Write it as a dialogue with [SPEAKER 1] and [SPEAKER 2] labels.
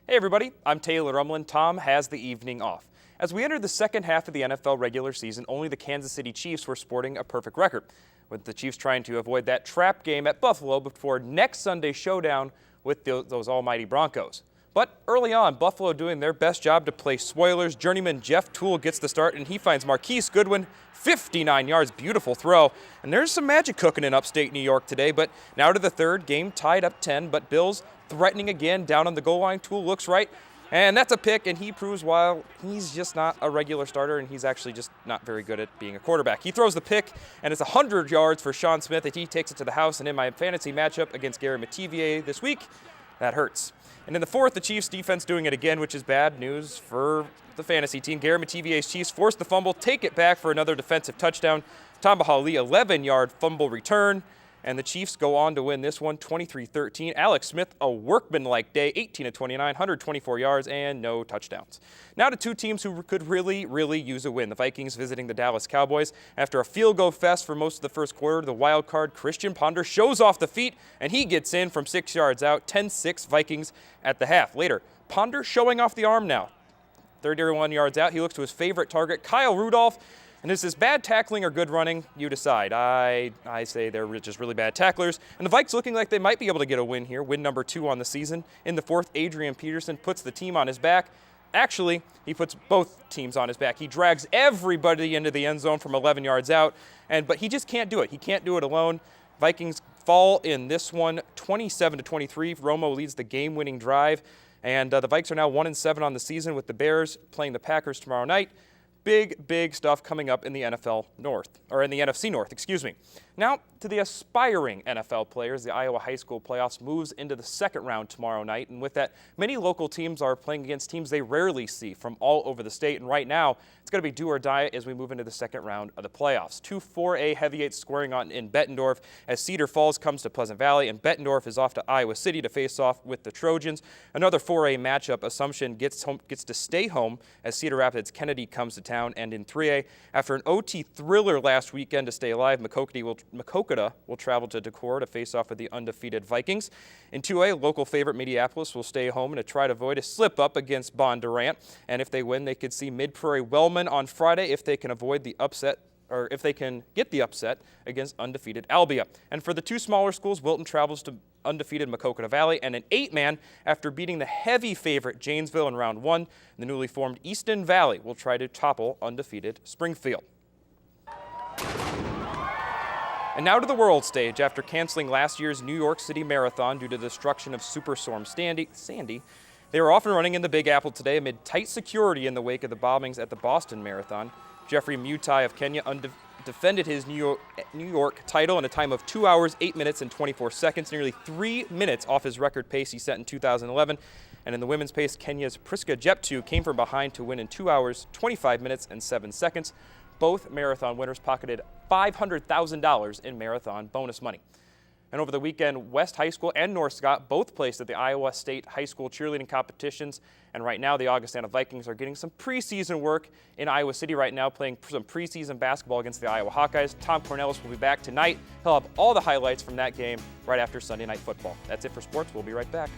[SPEAKER 1] Hey everybody, I'm Taylor Umlin. Tom has the evening off. As we entered the second half of the NFL regular season, only the Kansas City Chiefs were sporting a perfect record, with the Chiefs trying to avoid that trap game at Buffalo before next Sunday's showdown with those almighty Broncos. But early on, Buffalo doing their best job to play spoilers. Journeyman Jeff Toole gets the start, and he finds Marquise Goodwin, 59 yards, beautiful throw. And there's some magic cooking in upstate New York today, but now to the third, game tied up 10, but Bills threatening again down on the goal line. Toole looks right, and that's a pick, and he proves while he's just not a regular starter, and he's actually just not very good at being a quarterback. He throws the pick, and it's 100 yards for Sean Smith, and he takes it to the house. And in my fantasy matchup against Gary Mativier this week, that hurts. And in the fourth, the Chiefs defense doing it again, which is bad news for the fantasy team. Gary Mativier's Chiefs force the fumble, take it back for another defensive touchdown. Tamba Hali, 11-yard fumble return. And the Chiefs go on to win this one, 23-13. Alex Smith, a workmanlike day, 18-29, 124 yards, and no touchdowns. Now to two teams who could really use a win. The Vikings visiting the Dallas Cowboys. After a field goal fest for most of the first quarter, the wild card Christian Ponder shows off the feet, and he gets in from 6 yards out, 10-6 Vikings at the half. Later, Ponder showing off the arm now. 31 yards out, he looks to his favorite target, Kyle Rudolph. And is this bad tackling or good running? You decide. I say they're just really bad tacklers. And the Vikes looking like they might be able to get a win here, win number 2 on the season. In the fourth, Adrian Peterson puts the team on his back. Actually, he puts both teams on his back. He drags everybody into the end zone from 11 yards out, but he just can't do it. He can't do it alone. Vikings fall in this one, 27-23. Romo leads the game-winning drive, and the Vikes are now 1-7 on the season, with the Bears playing the Packers tomorrow night. Big stuff coming up in the NFL North, or in the NFC North, excuse me. Now to the aspiring NFL players. The Iowa High School Playoffs moves into the second round tomorrow night, and with that, many local teams are playing against teams they rarely see from all over the state, and right now, it's going to be do or die as we move into the second round of the playoffs. 2 4A heavyweights squaring on in Bettendorf as Cedar Falls comes to Pleasant Valley, and Bettendorf is off to Iowa City to face off with the Trojans. Another 4A matchup, Assumption gets to stay home as Cedar Rapids Kennedy comes to town, and in 3A, after an OT thriller last weekend to stay alive, Makokata will travel to Decorah to face off with the undefeated Vikings. In 2A, local favorite Mediapolis will stay home and to try to avoid a slip-up against Bondurant. And if they win, they could see Mid-Prairie Wellman on Friday if they can avoid the upset, or if they can get the upset against undefeated Albia. And for the two smaller schools, Wilton travels to undefeated Makokata Valley, and an 8-man after beating the heavy favorite Janesville in round 1. The newly formed Easton Valley will try to topple undefeated Springfield. And now to the world stage. After canceling last year's New York City Marathon due to the destruction of Superstorm Sandy, they were off and running in the Big Apple today amid tight security in the wake of the bombings at the Boston Marathon. Jeffrey Mutai of Kenya defended his New York title in a time of 2 hours, 8 minutes, and 24 seconds, nearly 3 minutes off his record pace he set in 2011. And in the women's pace, Kenya's Priska Jeptu came from behind to win in 2 hours, 25 minutes, and 7 seconds. Both marathon winners pocketed $500,000 in marathon bonus money. And over the weekend, West High School and North Scott both placed at the Iowa State High School cheerleading competitions. And right now, the Augustana Vikings are getting some preseason work in Iowa City right now, playing some preseason basketball against the Iowa Hawkeyes. Tom Cornelis will be back tonight. He'll have all the highlights from that game right after Sunday Night Football. That's it for sports. We'll be right back.